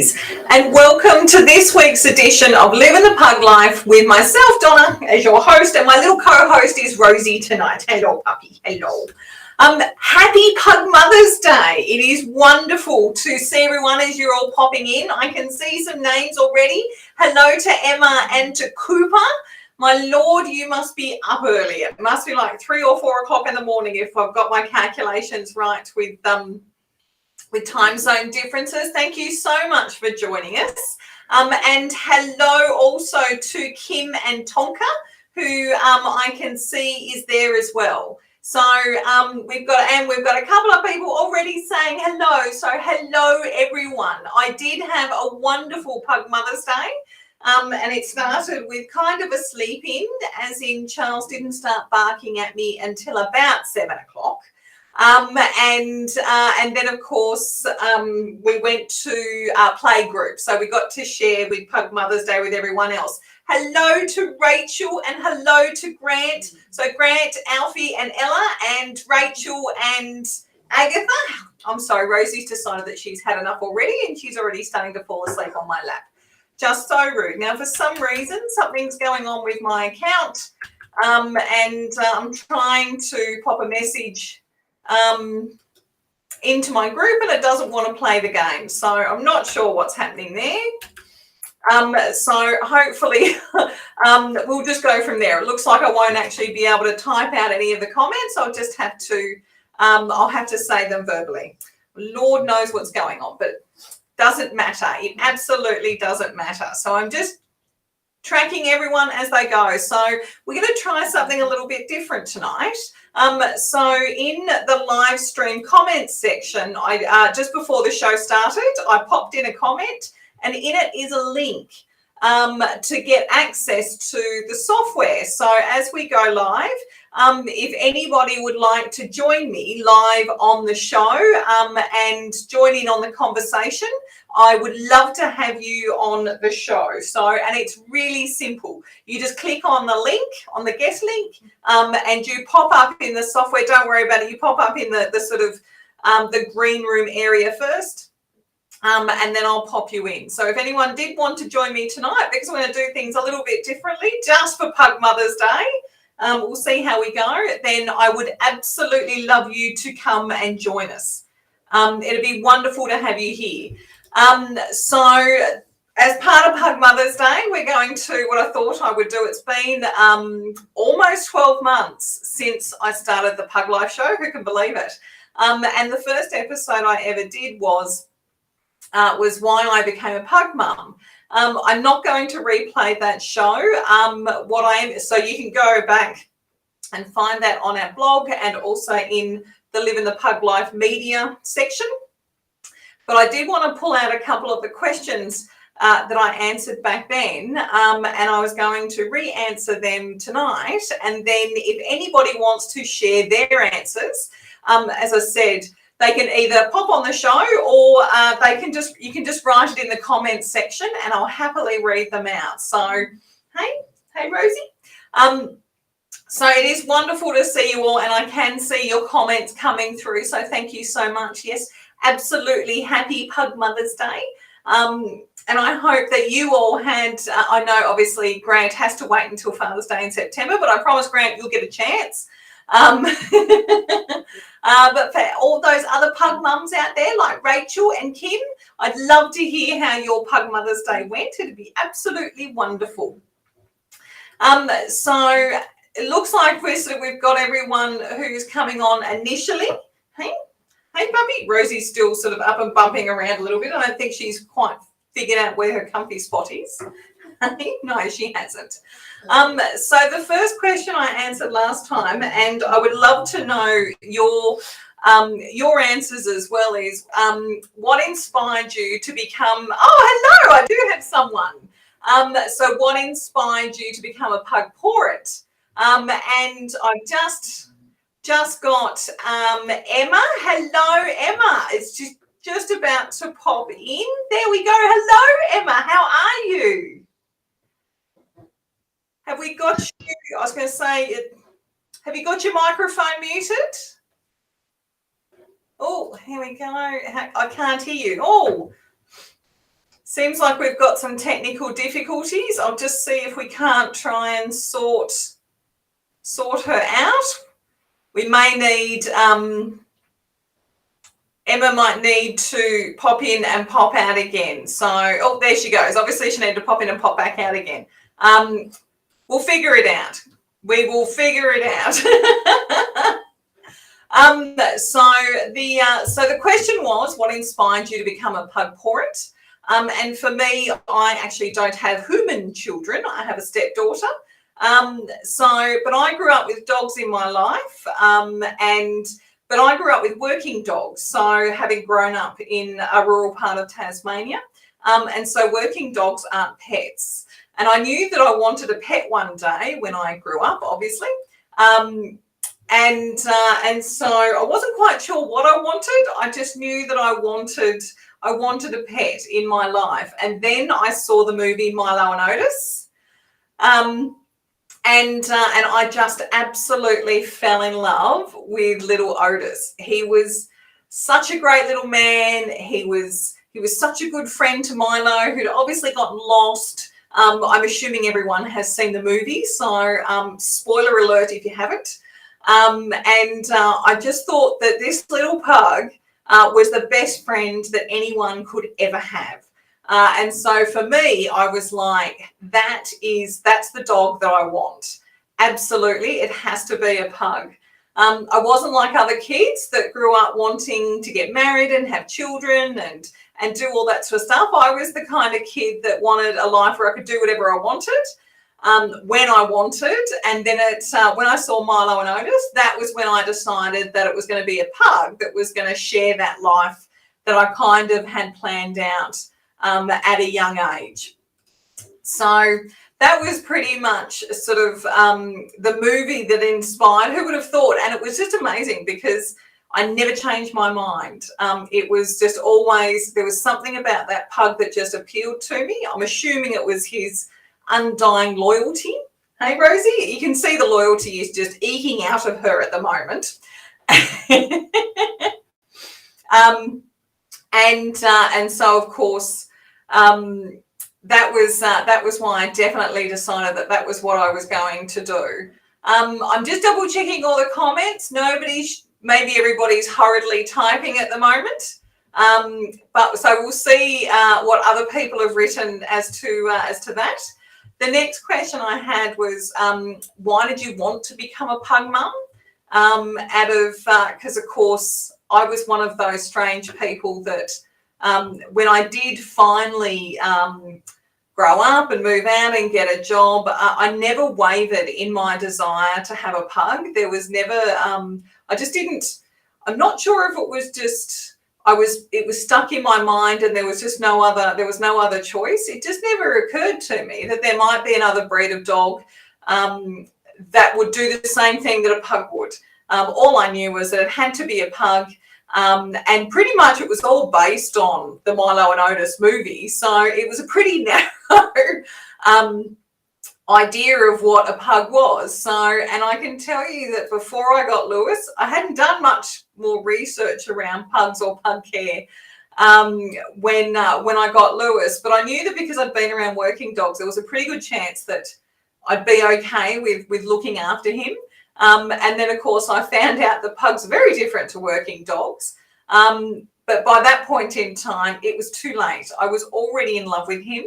Kisses, and welcome to this week's edition of Living the Pug Life with myself, Donna, as your host, and my little co-host is Rosie tonight. Hello, puppy. Hello. Happy Pug Mother's Day. It is wonderful to see everyone as you're all popping in. I can see some names already. Hello to Emma and to Cooper. My Lord, you must be up early. It must be like 3 or 4 o'clock in the morning if I've got my calculations right with time zone differences. Thank you so much for joining us. And hello also to Kim and Tonka, who I can see is there as well. So we've got a couple of people already saying hello. So hello everyone. I did have a wonderful Pug Mother's Day. And it started with kind of a sleep in, as in Charles didn't start barking at me until about 7 o'clock. And then, of course, we went to play group. So we got to share with Pug Mother's Day with everyone else. Hello to Rachel and hello to Grant. So Grant, Alfie and Ella and Rachel and Agatha. I'm sorry, Rosie's decided that she's had enough already and she's already starting to fall asleep on my lap. Just so rude. Now, for some reason, something's going on with my account, and I'm trying to pop a message into my group, and it doesn't want to play the game. So I'm not sure what's happening there. So hopefully we'll just go from there. It looks like I won't actually be able to type out any of the comments. I'll just have to, I'll have to say them verbally. Lord knows what's going on, but doesn't matter. It absolutely doesn't matter. So I'm just tracking everyone as they go. So we're going to try something a little bit different tonight. So in the live stream comments section, I just before the show started, I popped in a comment, and in it is a link to get access to the software. So as we go live, if anybody would like to join me live on the show and join in on the conversation, I would love to have you on the show. So, and it's really simple. You just click on the link, on the guest link, and you pop up in the software. Don't worry about it. You pop up in the sort of the green room area first. And then I'll pop you in. So if anyone did want to join me tonight, because we're going to do things a little bit differently, just for Pug Mother's Day, we'll see how we go, then I would absolutely love you to come and join us. It'd be wonderful to have you here. So as part of Pug Mother's Day, we're going to what I thought I would do. It's been almost 12 months since I started the Pug Life show. Who can believe it? And the first episode I ever did was why I became a pug mum. I'm not going to replay that show. So you can go back and find that on our blog and also in the Living the Pug Life media section. But I did want to pull out a couple of the questions that I answered back then, and I was going to re-answer them tonight. And then if anybody wants to share their answers, as I said, they can either pop on the show or you can just write it in the comments section and I'll happily read them out. So, hey Rosie. So it is wonderful to see you all, and I can see your comments coming through. So thank you so much. Yes, absolutely. Happy Pug Mother's Day. And I hope that you all had, I know obviously Grant has to wait until Father's Day in September, but I promise Grant you'll get a chance. But for all those other pug mums out there like Rachel and Kim, I'd love to hear how your Pug Mother's Day went. It'd be absolutely wonderful. So it looks like we've got everyone who's coming on initially. Hey puppy. Rosie's still sort of up and bumping around a little bit. I don't think she's quite figured out where her comfy spot is. No, she hasn't. So the first question I answered last time, and I would love to know your answers as well, is what inspired you to become, oh, hello, I do have someone. So what inspired you to become a pug porret? And I've just got Emma. Hello, Emma. It's just about to pop in. There we go. Hello, Emma. How are you? Have we got you? I was going to say, have you got your microphone muted? Oh, here we go. I can't hear you. Oh, Seems like we've got some technical difficulties. I'll just see if we can't try and sort her out. We may need, Emma might need to pop in and pop out again. So, oh, there she goes. Obviously, she needed to pop in and pop back out again. We'll figure it out. We will figure it out. So the question was, what inspired you to become a pug parent? And for me, I actually don't have Hooman children. I have a stepdaughter. But I grew up with dogs in my life, but I grew up with working dogs. So having grown up in a rural part of Tasmania, and so working dogs aren't pets. And I knew that I wanted a pet one day when I grew up, obviously. And so I wasn't quite sure what I wanted. I just knew that I wanted a pet in my life. And then I saw the movie Milo and Otis. And I just absolutely fell in love with little Otis. He was such a great little man. He was such a good friend to Milo, who'd obviously gotten lost. I'm assuming everyone has seen the movie, so spoiler alert if you haven't. I just thought that this little pug was the best friend that anyone could ever have. And so for me, I was like, that's the dog that I want. Absolutely, it has to be a pug. I wasn't like other kids that grew up wanting to get married and have children and do all that sort of stuff. I was the kind of kid that wanted a life where I could do whatever I wanted, when I wanted. And then when I saw Milo and Otis, that was when I decided that it was going to be a pug that was going to share that life that I kind of had planned out at a young age. So that was pretty much sort of the movie that inspired. Who would have thought? And it was just amazing because I never changed my mind. It was just always, there was something about that pug that just appealed to me. I'm assuming it was his undying loyalty. Hey, Rosie, you can see the loyalty is just eking out of her at the moment. And so, of course, that was why I definitely decided that was what I was going to do. I'm just double checking all the comments. Maybe everybody's hurriedly typing at the moment. But so we'll see what other people have written as to that. The next question I had was, why did you want to become a pug mum? Because of course I was one of those strange people that when I did finally grow up and move out and get a job, I never wavered in my desire to have a pug. There was never, I just didn't, I'm not sure if it was just, it was stuck in my mind and there was no other choice. It just never occurred to me that there might be another breed of dog that would do the same thing that a pug would. All I knew was that it had to be a pug. And pretty much it was all based on the Milo and Otis movie. So it was a pretty narrow idea of what a pug was. So, and I can tell you that before I got Lewis, I hadn't done much more research around pugs or pug care when I got Lewis. But I knew that because I'd been around working dogs, there was a pretty good chance that I'd be okay with looking after him. And then, of course, I found out that pugs are very different to working dogs. But by that point in time, it was too late. I was already in love with him.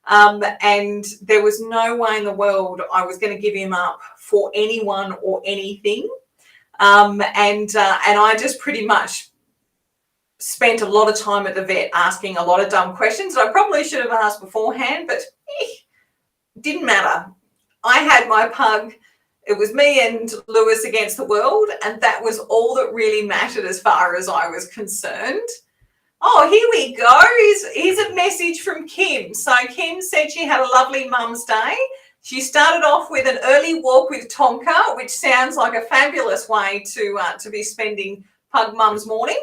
And there was no way in the world I was going to give him up for anyone or anything. And I just pretty much spent a lot of time at the vet asking a lot of dumb questions that I probably should have asked beforehand, but didn't matter. I had my pug. It was me and Lewis against the world, and that was all that really mattered as far as I was concerned. Oh, here we go. Here's a message from Kim. So Kim said she had a lovely mum's day. She started off with an early walk with Tonka, which sounds like a fabulous way to be spending Pug Mum's morning.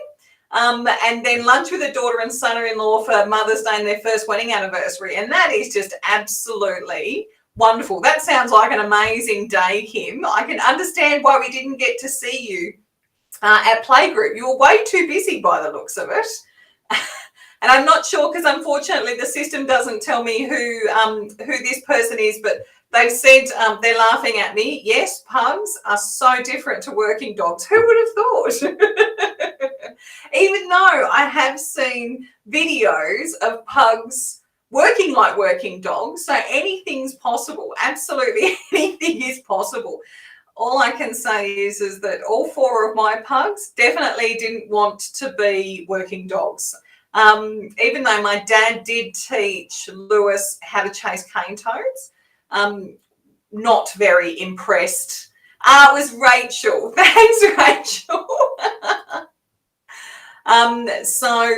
And then lunch with her daughter and son-in-law for Mother's Day and their first wedding anniversary. And that is just absolutely wonderful. That sounds like an amazing day, Kim. I can understand why we didn't get to see you at playgroup. You were way too busy by the looks of it. And I'm not sure because unfortunately the system doesn't tell me who this person is, but they've said they're laughing at me. Yes, pugs are so different to working dogs. Who would have thought? Even though I have seen videos of pugs working like working dogs, so anything's possible. Absolutely anything is possible. All I can say is that all 4 of my pugs definitely didn't want to be working dogs. Even though my dad did teach Lewis how to chase cane toads, not very impressed. It was Rachel. Thanks, Rachel. So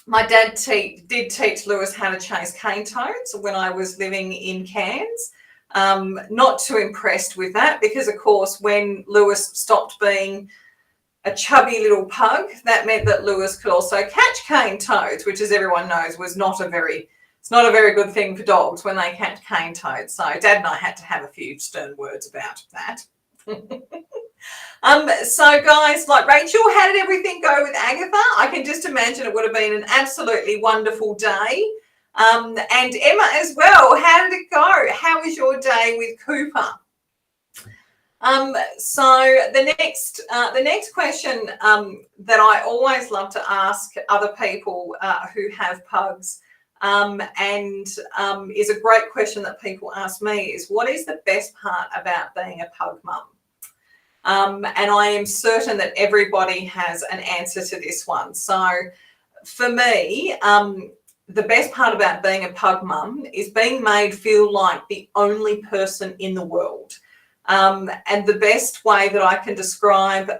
my dad did teach Lewis how to chase cane toads when I was living in Cairns. Not too impressed with that because, of course, when Lewis stopped being a chubby little pug, that meant that Lewis could also catch cane toads, which, as everyone knows, was not a very good thing for dogs when they catch cane toads. So Dad and I had to have a few stern words about that. So guys, like Rachel, how did everything go with Agatha? I can just imagine it would have been an absolutely wonderful day. And Emma as well, how did it go? How was your day with Cooper? So the next question that I always love to ask other people who have pugs, and is a great question that people ask me, is what is the best part about being a pug mum? And I am certain that everybody has an answer to this one. So for me, the best part about being a pug mum is being made feel like the only person in the world. And the best way that I can describe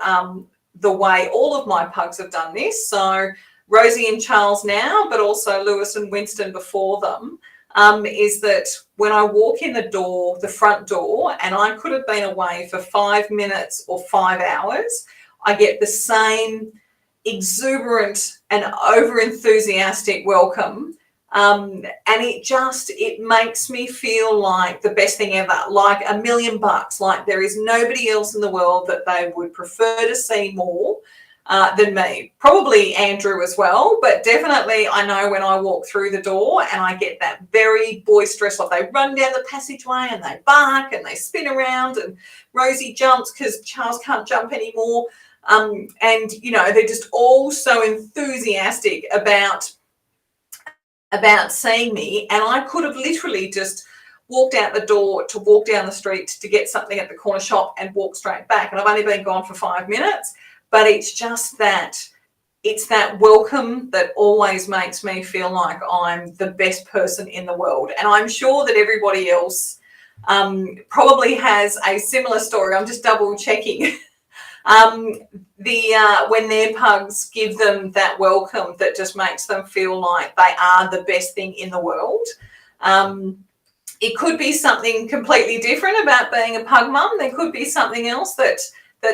the way all of my pugs have done this, so Rosie and Charles now, but also Lewis and Winston before them, is that when I walk in the front door, and I could have been away for 5 minutes or 5 hours, I get the same exuberant and over-enthusiastic welcome. And it makes me feel like the best thing ever, like $1 million, like there is nobody else in the world that they would prefer to see more than me. Probably Andrew as well, but definitely I know when I walk through the door and I get that very boisterous, like they run down the passageway and they bark and they spin around and Rosie jumps because Charles can't jump anymore. And, you know, they're just all so enthusiastic about seeing me, and I could have literally just walked out the door to walk down the street to get something at the corner shop and walk straight back, and I've only been gone for 5 minutes, but it's just that it's that welcome that always makes me feel like I'm the best person in the world. And I'm sure that everybody else probably has a similar story. I'm just double checking. When their pugs give them that welcome that just makes them feel like they are the best thing in the world. It could be something completely different about being a pug mum. There could be something else that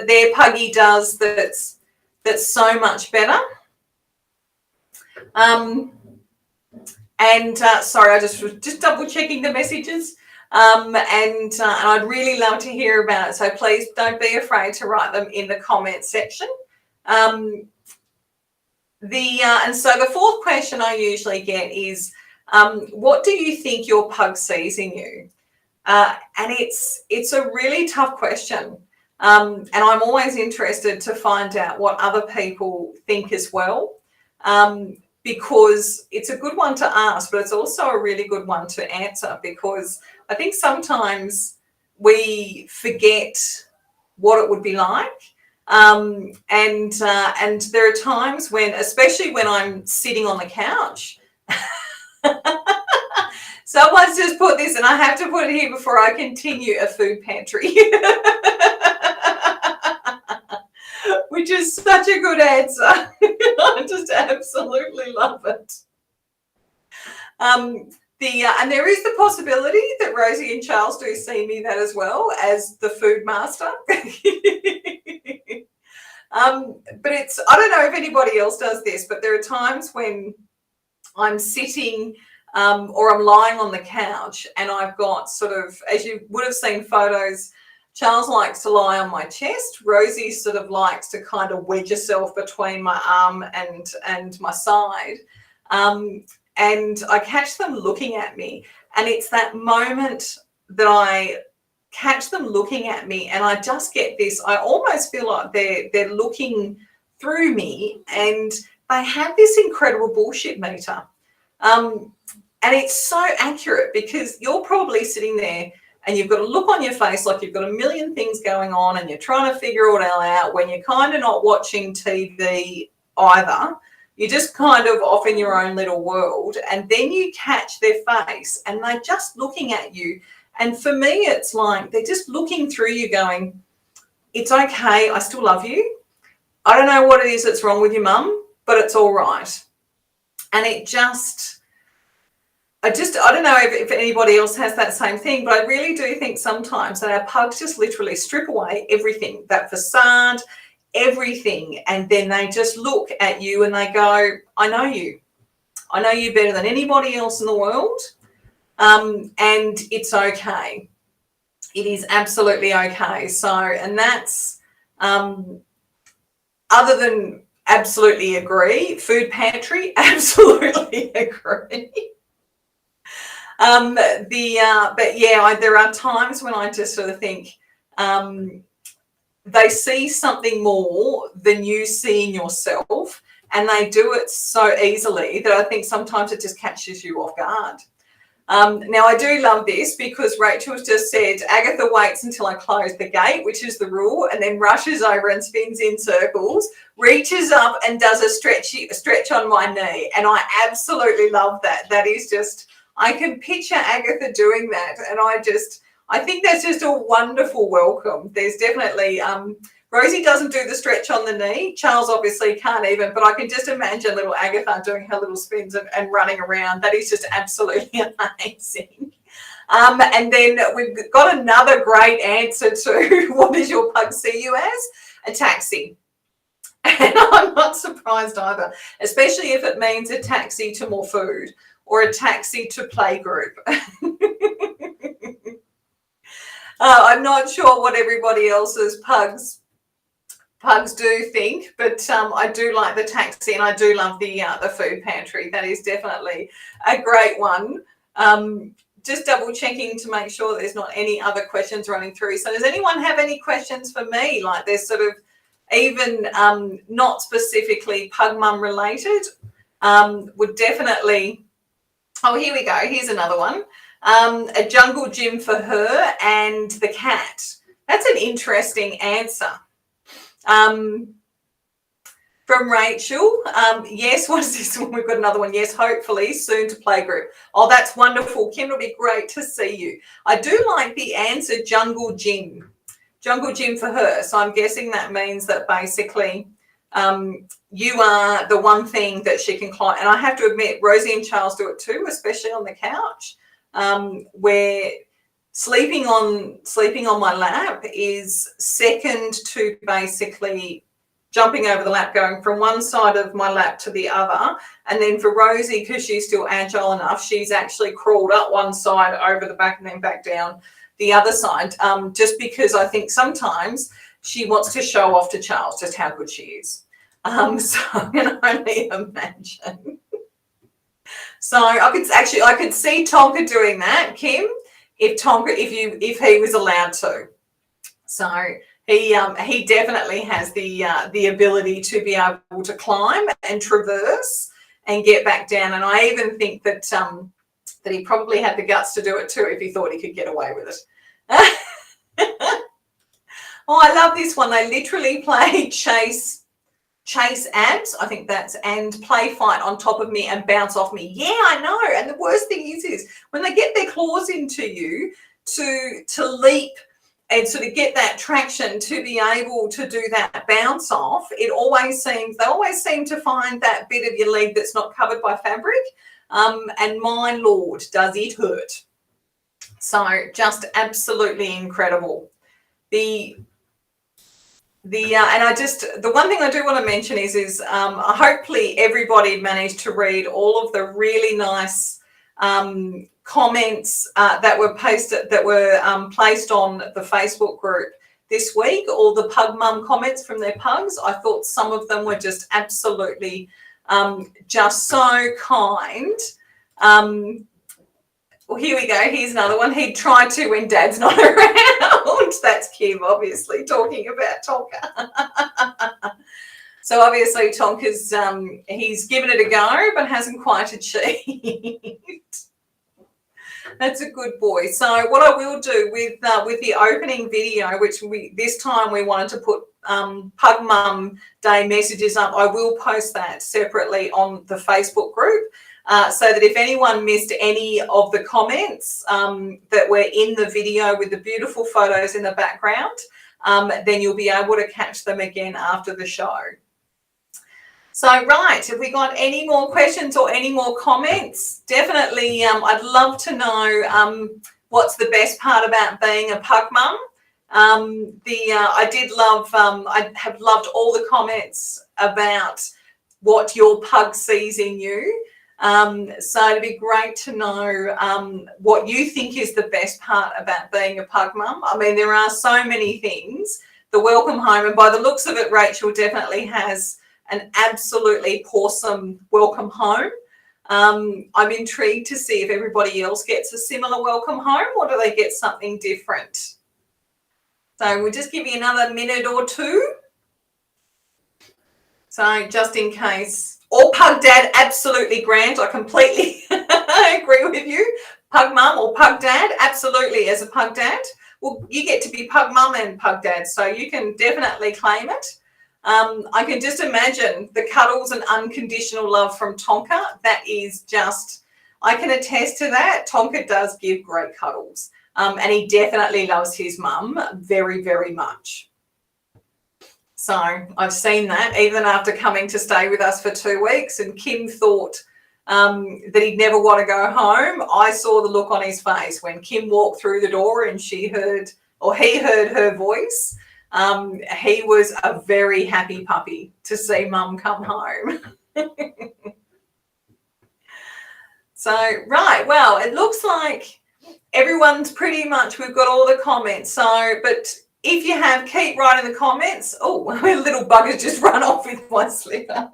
their puggy does that's so much better. Sorry, I just was double checking the messages. And I'd really love to hear about it. So please don't be afraid to write them in the comment section. And so the fourth question I usually get is, what do you think your pug sees in you? And it's a really tough question. And I'm always interested to find out what other people think as well. Because it's a good one to ask, but it's also a really good one to answer, because I think sometimes we forget what it would be like. And there are times when, especially when I'm sitting on the couch, someone's just put this, and I have to put it here before I continue, a food pantry. Which is such a good answer. I just absolutely love it. And there is the possibility that Rosie and Charles do see me that as well, as the food master. But I don't know if anybody else does this, but there are times when I'm sitting or I'm lying on the couch and I've got sort of, as you would have seen photos, Charles likes to lie on my chest. Rosie sort of likes to kind of wedge herself between my arm and my side. and I catch them looking at me, and it's that moment that I catch them looking at me, and I just get this, I almost feel like they're looking through me, and they have this incredible bullshit meter. And it's so accurate, because you're probably sitting there and you've got a look on your face like you've got a million things going on, and you're trying to figure it all out when you're kind of not watching TV either. You're just kind of off in your own little world, and then you catch their face and they're just looking at you. And for me, it's like they're just looking through you going, it's okay, I still love you. I don't know what it is that's wrong with your mum, but it's all right. And it just... I don't know if anybody else has that same thing, but I really do think sometimes that our pugs just literally strip away everything, that facade, everything, and then they just look at you and they go, I know you. I know you better than anybody else in the world, and it's okay. It is absolutely okay. So, and that's, other than absolutely agree, food pantry, absolutely agree. But yeah, there are times when I just sort of think they see something more than you see in yourself, and they do it so easily that I think sometimes it just catches you off guard. Now, I do love this, because Rachel's just said, Agatha waits until I close the gate, which is the rule, and then rushes over and spins in circles, reaches up and does a stretch on my knee. And I absolutely love that. That is just... I can picture Agatha doing that, and I think that's just a wonderful welcome. There's definitely, Rosie doesn't do the stretch on the knee. Charles obviously can't even, but I can just imagine little Agatha doing her little spins and running around. That is just absolutely amazing. And then we've got another great answer to what does your pug see you as? A taxi. And I'm not surprised either, especially if it means a taxi to more food, or a taxi to playgroup. I'm not sure what everybody else's pugs do think, but I do like the taxi, and I do love the food pantry. That is definitely a great one. Just double checking to make sure there's not any other questions running through. So does anyone have any questions for me? Like there's sort of even not specifically pug mum related, would definitely... Oh, here we go. Here's another one. A jungle gym for her and the cat. That's an interesting answer. From Rachel, yes, what is this one? We've got another one. Yes, hopefully soon to playgroup. Oh, that's wonderful. Kim, it'll be great to see you. I do like the answer jungle gym. Jungle gym for her. So I'm guessing that means that basically... you are the one thing that she can climb. And I have to admit, Rosie and Charles do it too, especially on the couch, where sleeping on my lap is second to basically jumping over the lap, going from one side of my lap to the other. And then for Rosie, because she's still agile enough, she's actually crawled up one side over the back and then back down the other side, just because I think sometimes she wants to show off to Charles just how good she is. So I can only imagine. So I could see Tonka doing that, Kim, if he was allowed to. So he definitely has the ability to be able to climb and traverse and get back down. And I even think that that he probably had the guts to do it too if he thought he could get away with it. Oh, I love this one. They literally play chase abs, I think that's, and play fight on top of me and bounce off me. Yeah, I know. And the worst thing is when they get their claws into you to leap and sort of get that traction to be able to do that bounce off, they always seem to find that bit of your leg that's not covered by fabric. And my Lord, does it hurt. So just absolutely incredible. The one thing I do want to mention is hopefully everybody managed to read all of the really nice comments that were placed on the Facebook group this week, all the Pug-mom comments from their pugs. I thought some of them were just absolutely just so kind. Well, here we go. Here's another one. He'd try to when Dad's not around. That's Kim, obviously, talking about Tonka. So obviously Tonka's, he's given it a go, but hasn't quite achieved. That's a good boy. So what I will do with the opening video, which this time we wanted to put Pug-mom Day messages up, I will post that separately on the Facebook group. So that if anyone missed any of the comments that were in the video with the beautiful photos in the background, then you'll be able to catch them again after the show. So, right, have we got any more questions or any more comments? Definitely, I'd love to know what's the best part about being a pug mum. I have loved all the comments about what your pug sees in you. So it'd be great to know what you think is the best part about being a pug mum. I mean, there are so many things. The welcome home, and by the looks of it, Rachel definitely has an absolutely awesome welcome home. I'm intrigued to see if everybody else gets a similar welcome home, or do they get something different? So we'll just give you another minute or two. So just in case. Or pug dad, absolutely, Grant. I completely agree with you. Pug mum or pug dad, absolutely, as a pug dad. Well, you get to be pug mum and pug dad, so you can definitely claim it. I can just imagine the cuddles and unconditional love from Tonka. That is just, I can attest to that. Tonka does give great cuddles, and he definitely loves his mum very, very much. So I've seen that even after coming to stay with us for 2 weeks, and Kim thought that he'd never want to go home. I saw the look on his face when Kim walked through the door and he heard her voice. He was a very happy puppy to see mum come home. So, right, well, it looks like everyone's pretty much, we've got all the comments. So, but if you have, keep writing the comments. Oh, my little bugger's just run off with my slipper.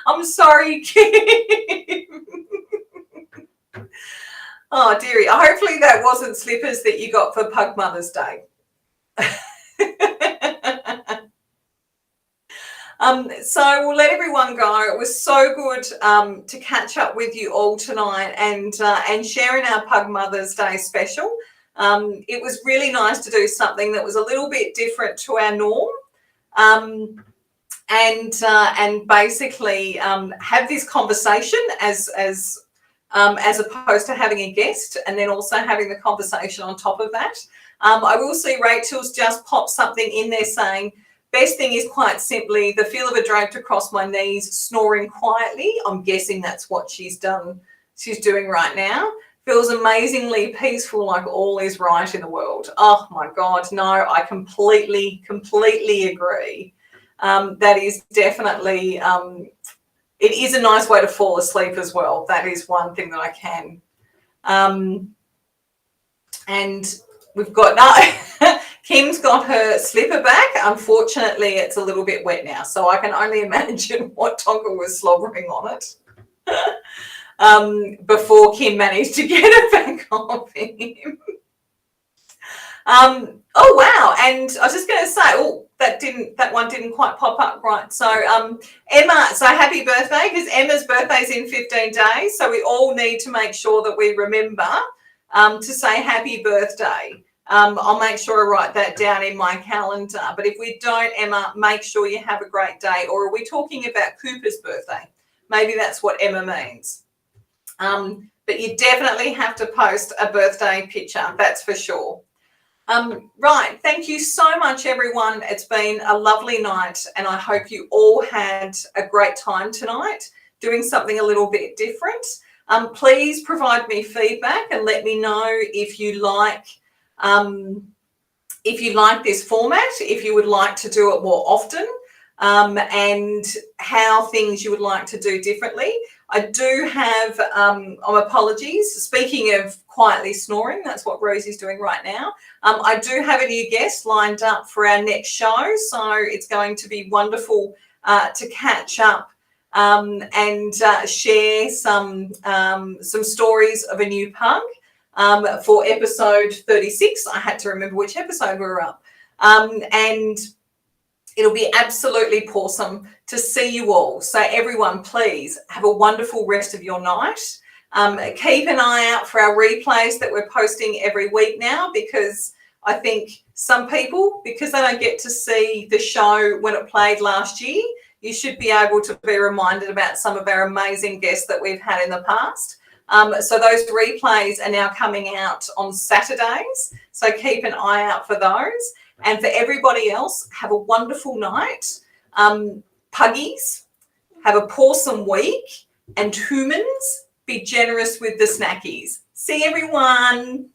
I'm sorry, Kim. Oh, dearie. Hopefully that wasn't slippers that you got for Pug Mother's Day. So we'll let everyone go. It was so good to catch up with you all tonight and sharing our Pug Mother's Day special. It was really nice to do something that was a little bit different to our norm, and basically have this conversation as opposed to having a guest, and then also having the conversation on top of that. I will see Rachel's just popped something in there saying, best thing is quite simply the feel of a draped across my knees, snoring quietly. I'm guessing that's what she's done. She's doing right now. Feels amazingly peaceful, like all is right in the world. Oh my God, no, I completely agree. That is definitely, it is a nice way to fall asleep as well. That is one thing that I can. And we've got, Kim's got her slipper back. Unfortunately, it's a little bit wet now, so I can only imagine what Tonka was slobbering on it before Kim managed to get it back off him. Oh, wow. And I was just going to say, oh, that one didn't quite pop up right. So Emma, so happy birthday, because Emma's birthday's in 15 days. So we all need to make sure that we remember to say happy birthday. I'll make sure I write that down in my calendar. But if we don't, Emma, make sure you have a great day. Or are we talking about Cooper's birthday? Maybe that's what Emma means. But you definitely have to post a birthday picture, that's for sure. Right, thank you so much, everyone. It's been a lovely night, and I hope you all had a great time tonight doing something a little bit different. Please provide me feedback and let me know if you like this format, if you would like to do it more often, and how things you would like to do differently. I do have, apologies, speaking of quietly snoring, that's what Rosie's doing right now. I do have a new guest lined up for our next show, so it's going to be wonderful to catch up and share some stories of a new pug for episode 36. I had to remember which episode we were up. And it'll be absolutely awesome to see you all. So everyone, please have a wonderful rest of your night. Keep an eye out for our replays that we're posting every week now, because I think some people, because they don't get to see the show when it played last year, you should be able to be reminded about some of our amazing guests that we've had in the past. So those replays are now coming out on Saturdays. So keep an eye out for those. And for everybody else, have a wonderful night. Puggies, have a pawsome week. And humans, be generous with the snackies. See everyone.